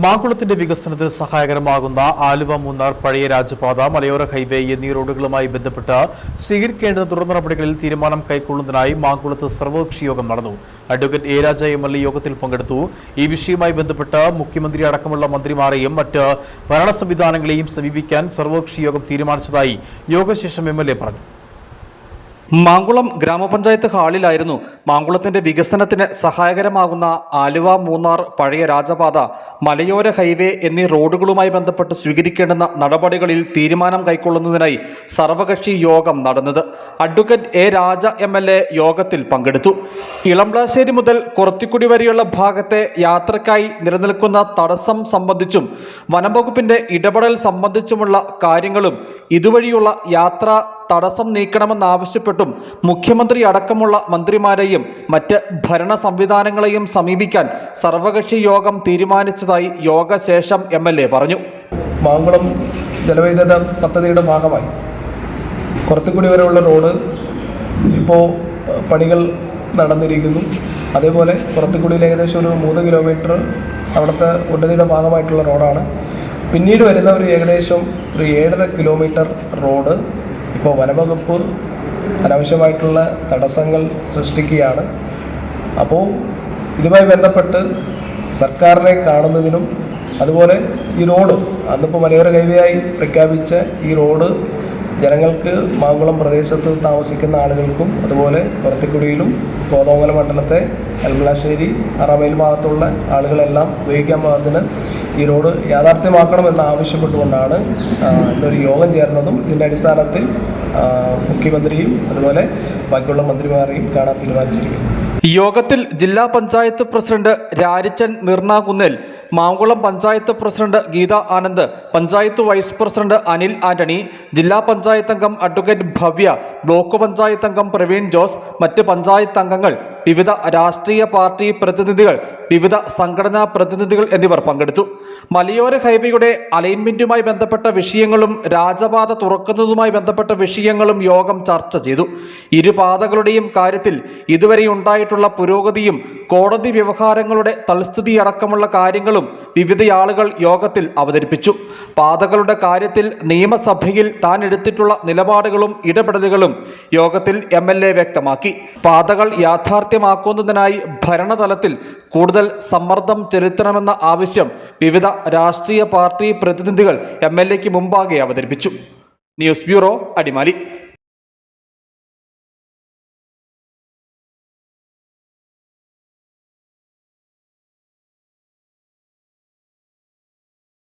മാങ്കുളത്തിന്റെ വികസനത്തിന് സഹായകരമാകുന്ന ആലുവ മൂന്നാർ പഴയ രാജപാത മലയോര ഹൈവേ എന്നീ റോഡുകളുമായി ബന്ധപ്പെട്ട് സ്വീകരിക്കേണ്ട തുടർ നടപടികളിൽ തീരുമാനം കൈക്കൊള്ളുന്നതിനായി മാങ്കുളത്ത് സർവകക്ഷി യോഗം നടന്നു. അഡ്വക്കേറ്റ് എ രാജ MLA യോഗത്തിൽ പങ്കെടുത്തു. ഈ വിഷയവുമായി ബന്ധപ്പെട്ട് മുഖ്യമന്ത്രി അടക്കമുള്ള മന്ത്രിമാരെയും മറ്റ് ഭരണ സംവിധാനങ്ങളെയും സമീപിക്കാൻ സർവകക്ഷി യോഗം തീരുമാനിച്ചതായി യോഗശേഷം MLA പറഞ്ഞു. മാങ്കുളം ഗ്രാമപഞ്ചായത്ത് ഹാളിലായിരുന്നു മാങ്കുളത്തിന്റെ വികസനത്തിന് സഹായകരമാകുന്ന ആലുവ മൂന്നാർ പഴയ രാജപാത മലയോര ഹൈവേ എന്നീ റോഡുകളുമായി ബന്ധപ്പെട്ട് സ്വീകരിക്കേണ്ടുന്ന നടപടികളിൽ തീരുമാനം കൈക്കൊള്ളുന്നതിനായി സർവകക്ഷി യോഗം നടന്നത്. അഡ്വക്കേറ്റ് എ രാജ MLA യോഗത്തിൽ പങ്കെടുത്തു. ഇളംപ്ലാശ്ശേരി മുതൽ കുറത്തിക്കുടി വരെയുള്ള ഭാഗത്തെ യാത്രക്കായി നിലനിൽക്കുന്ന തടസ്സം സംബന്ധിച്ചും വനംവകുപ്പിന്റെ ഇടപെടൽ സംബന്ധിച്ചുമുള്ള കാര്യങ്ങളും ഇതുവഴിയുള്ള യാത്ര തടസ്സം നീക്കണമെന്നാവശ്യപ്പെട്ടും മുഖ്യമന്ത്രി അടക്കമുള്ള മന്ത്രിമാരെയും മറ്റ് ഭരണ സംവിധാനങ്ങളെയും സമീപിക്കാൻ സർവകക്ഷി യോഗം തീരുമാനിച്ചതായി യോഗശേഷം MLA പറഞ്ഞു. മാങ്കുളം ജലവൈദ്യുത പദ്ധതിയുടെ ഭാഗമായി കുറത്തിക്കുടി വരെയുള്ള റോഡ് ഇപ്പോൾ പണികൾ നടന്നിരിക്കുന്നു. അതേപോലെ കുറത്തിക്കുടിയിൽ ഏകദേശം ഒരു 3 കിലോമീറ്റർ അവിടുത്തെ ഉന്നതിയുടെ ഭാഗമായിട്ടുള്ള റോഡാണ്. പിന്നീട് വരുന്ന ഒരു ഏകദേശം ഒരു 7.5 കിലോമീറ്റർ റോഡ് ഇപ്പോൾ വനംവകുപ്പ് അനാവശ്യമായിട്ടുള്ള തടസ്സങ്ങൾ സൃഷ്ടിക്കുകയാണ്. അപ്പോൾ ഇതുമായി ബന്ധപ്പെട്ട് സർക്കാരിനെ കാണുന്നതിനും അതുപോലെ ഈ റോഡ് അന്നിപ്പോൾ മലയോര ഹൈവേ ആയി പ്രഖ്യാപിച്ച ഈ റോഡ് ജനങ്ങൾക്ക് മാങ്കുളം പ്രദേശത്ത് താമസിക്കുന്ന ആളുകൾക്കും അതുപോലെ കുറത്തിക്കുടിയിലും കോതമംഗലം മണ്ഡലത്തെ എൽമലാശ്ശേരി അറമേൽ ഭാഗത്തുള്ള ആളുകളെല്ലാം ഉപയോഗിക്കാൻ പാകത്തിന് ഈ റോഡ് യാഥാർത്ഥ്യമാക്കണമെന്ന് ആവശ്യപ്പെട്ടുകൊണ്ടാണ് ഇന്നൊരു യോഗം ചേർന്നതും ഇതിൻ്റെ അടിസ്ഥാനത്തിൽ മുഖ്യമന്ത്രിയും അതുപോലെ ബാക്കിയുള്ള മന്ത്രിമാരെയും കാണാൻ തീരുമാനിച്ചിരിക്കുന്നു. യോഗത്തിൽ ജില്ലാ panchayat president Rarichan Nirnakunnel, Mankulam panchayat president Geetha Anand, panchayat vice president Anil Antony, ജില്ലാ പഞ്ചായത്ത് അംഗം അഡ്വക്കേറ്റ് ഭവ്യ, ബ്ലോക്ക് പഞ്ചായത്ത് അംഗം പ്രവീൺ ജോസ്, മറ്റ് പഞ്ചായത്ത് അംഗങ്ങൾ, വിവിധ രാഷ്ട്രീയ പാർട്ടി പ്രതിനിധികൾ, വിവിധ സംഘടനാ പ്രതിനിധികൾ എന്നിവർ പങ്കെടുത്തു. മലയോര ഹൈവേയുടെ അലൈൻമെന്റുമായി ബന്ധപ്പെട്ട വിഷയങ്ങളും രാജപാത തുറക്കുന്നതുമായി ബന്ധപ്പെട്ട വിഷയങ്ങളും യോഗം ചർച്ച ചെയ്തു. ഇരുപാതകളുടെയും കാര്യത്തിൽ ഇതുവരെ ഉണ്ടായിട്ടുള്ള പുരോഗതിയും കോടതി വ്യവഹാരങ്ങളുടെ തൽസ്ഥിതി അടക്കമുള്ള കാര്യങ്ങളും വിവിധ ആളുകൾ യോഗത്തിൽ അവതരിപ്പിച്ചു. പാതകളുടെ കാര്യത്തിൽ നിയമസഭയിൽ താൻ എടുത്തിട്ടുള്ള നിലപാടുകളും ഇടപെടലുകളും യോഗത്തിൽ MLA വ്യക്തമാക്കി. പാതകൾ യാഥാർത്ഥ്യമാക്കുന്നതിനായി ഭരണതലത്തിൽ കൂടുതൽ സമ്മർദ്ദം ചെലുത്തണമെന്ന ആവശ്യം വിവിധ രാഷ്ട്രീയ പാർട്ടി പ്രതിനിധികൾ MLAക്ക് മുമ്പാകെ അവതരിപ്പിച്ചു. News bureau, Adimali.